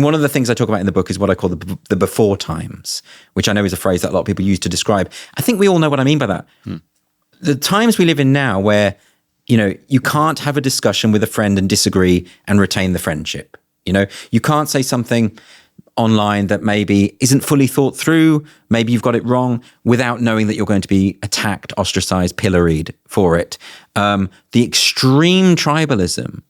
one of the things I talk about in the book is what I call the before times, which I know is a phrase that a lot of people use to describe. I think we all know what I mean by that. The times we live in now where, you can't have a discussion with a friend and disagree and retain the friendship. You can't say something online that maybe isn't fully thought through, maybe you've got it wrong, without knowing that you're going to be attacked, ostracized, pilloried for it. The extreme tribalism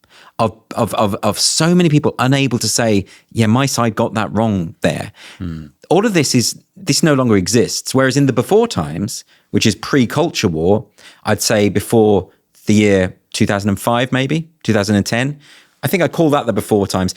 of so many people unable to say, yeah, my side got that wrong there. All of this no longer exists. Whereas in the before times, which is pre-culture war, I'd say before the year 2005, maybe 2010, I think I call that the before times.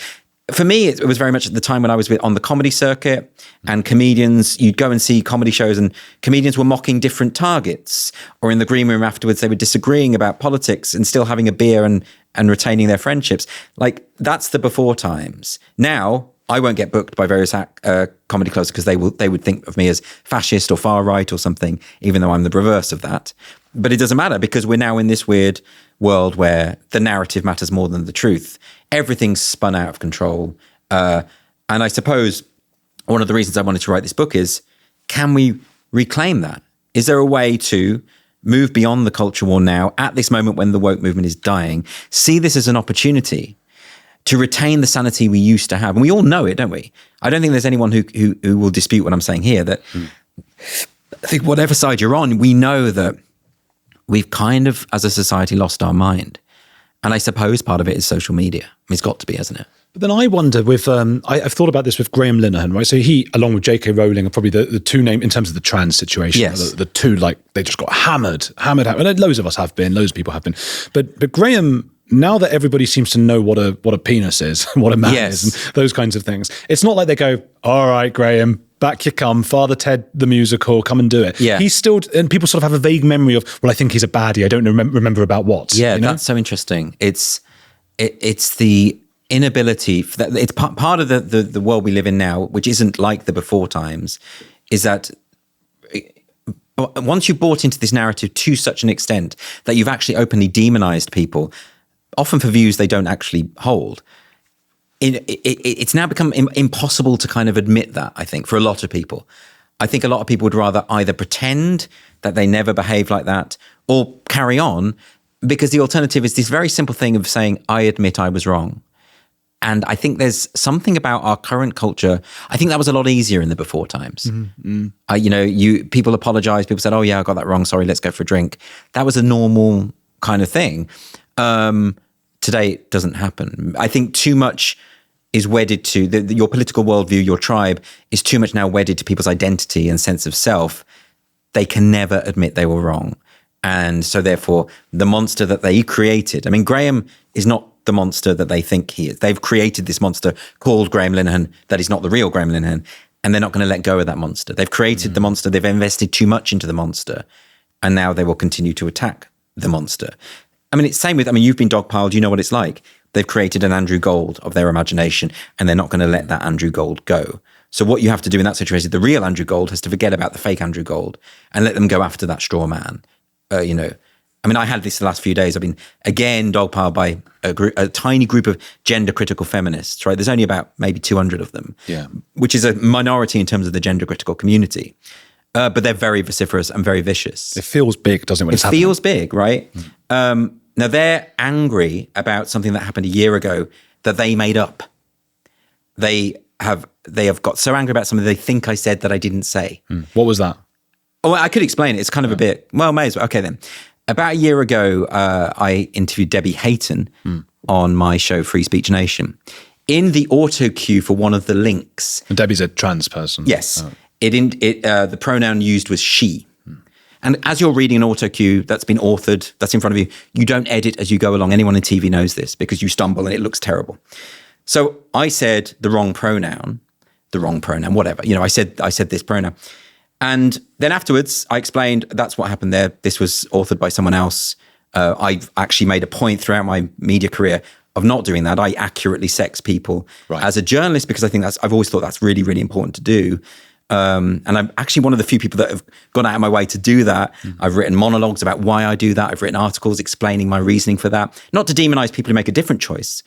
For me, it was very much at the time when I was on the comedy circuit, and comedians, you'd go and see comedy shows and comedians were mocking different targets, or in the green room afterwards, they were disagreeing about politics and still having a beer and retaining their friendships. Like, that's the before times. Now, I won't get booked by various comedy clubs because they would think of me as fascist or far right or something, even though I'm the reverse of that. But it doesn't matter because we're now in this weird world where the narrative matters more than the truth. Everything's spun out of control. And I suppose one of the reasons I wanted to write this book is, can we reclaim that? Is there a way to move beyond the culture war now at this moment when the woke movement is dying, see this as an opportunity to retain the sanity we used to have? And we all know it, don't we? I don't think there's anyone who will dispute what I'm saying here, that I think whatever side you're on, we know that we've kind of, as a society, lost our mind. And I suppose part of it is social media. I mean, it's got to be, hasn't it? But then I wonder with, I've thought about this with Graham Linehan, right? So he, along with J.K. Rowling, are probably the two names in terms of the trans situation. Yes. The two, like, they just got hammered. And loads of us have been, loads of people have been. But Graham, now that everybody seems to know what a penis is, what a man is, and those kinds of things, it's not like they go, all right, Graham, back you come, Father Ted the musical, come and do it. Yeah. He's still, and people sort of have a vague memory of, well, I think he's a baddie. I don't remember about what. Yeah, that's so interesting. It's the inability, it's part of the world we live in now, which isn't like the before times, is that once you've bought into this narrative to such an extent that you've actually openly demonized people, often for views they don't actually hold, it's now become impossible to kind of admit that, I think, for a lot of people. I think a lot of people would rather either pretend that they never behave like that or carry on, because the alternative is this very simple thing of saying, I admit I was wrong. And I think there's something about our current culture. I think that was a lot easier in the before times. People apologized. People said, oh yeah, I got that wrong. Sorry, let's go for a drink. That was a normal kind of thing. Today, it doesn't happen. I think too much is wedded to your political worldview, your tribe is too much now wedded to people's identity and sense of self. They can never admit they were wrong. And so therefore, the monster that they created, I mean, Graham is not the monster that they think he is. They've created this monster called Graham Linehan that is not the real Graham Linehan, and they're not going to let go of that monster. They've created the monster. They've invested too much into the monster, and now they will continue to attack the monster. I mean, it's same with, you've been dogpiled, you know what it's like. They've created an Andrew Gold of their imagination, and they're not going to let that Andrew Gold go. So what you have to do in that situation, the real Andrew Gold has to forget about the fake Andrew Gold and let them go after that straw man. I had this the last few days. I've been, again, dogpiled by a tiny group of gender-critical feminists, right? There's only about maybe 200 of them, which is a minority in terms of the gender-critical community. But they're very vociferous and very vicious. It feels big, doesn't it? It feels big, right? Now, they're angry about something that happened a year ago that they made up. They have got so angry about something they think I said that I didn't say. What was that? Oh, I could explain it. It's kind of a bit, well, may as well. Okay, then. About a year ago, I interviewed Debbie Hayton on my show, Free Speech Nation. In the auto cue for one of the links... And Debbie's a trans person. Yes. Oh. The pronoun used was she. And as you're reading an auto cue that's been authored, that's in front of you, you don't edit as you go along. Anyone in TV knows this because you stumble and it looks terrible. So I said the wrong pronoun, whatever. I said this pronoun. And then afterwards, I explained that's what happened there. This was authored by someone else. I've actually made a point throughout my media career of not doing that. I accurately sex people as a journalist because I think I've always thought that's really, really important to do. And I'm actually one of the few people that have gone out of my way to do that. I've written monologues about why I do that. I've written articles explaining my reasoning for that. Not to demonize people who make a different choice,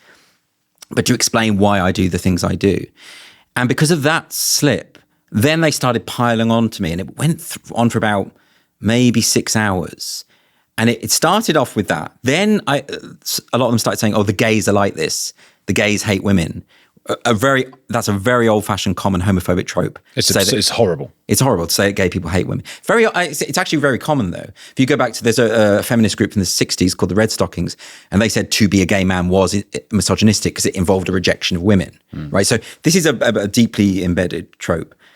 but to explain why I do the things I do. And because of that slip, then they started piling on to me, and it went on for about maybe 6 hours. And it started off with that. Then a lot of them started saying, oh, the gays are like this. The gays hate women. That's a very old-fashioned, common homophobic trope. It's horrible. It's horrible to say that gay people hate women. It's actually very common, though. If you go back to, there's a feminist group from the 60s called the Red Stockings, and they said to be a gay man was misogynistic because it involved a rejection of women, right? So this is a deeply embedded trope.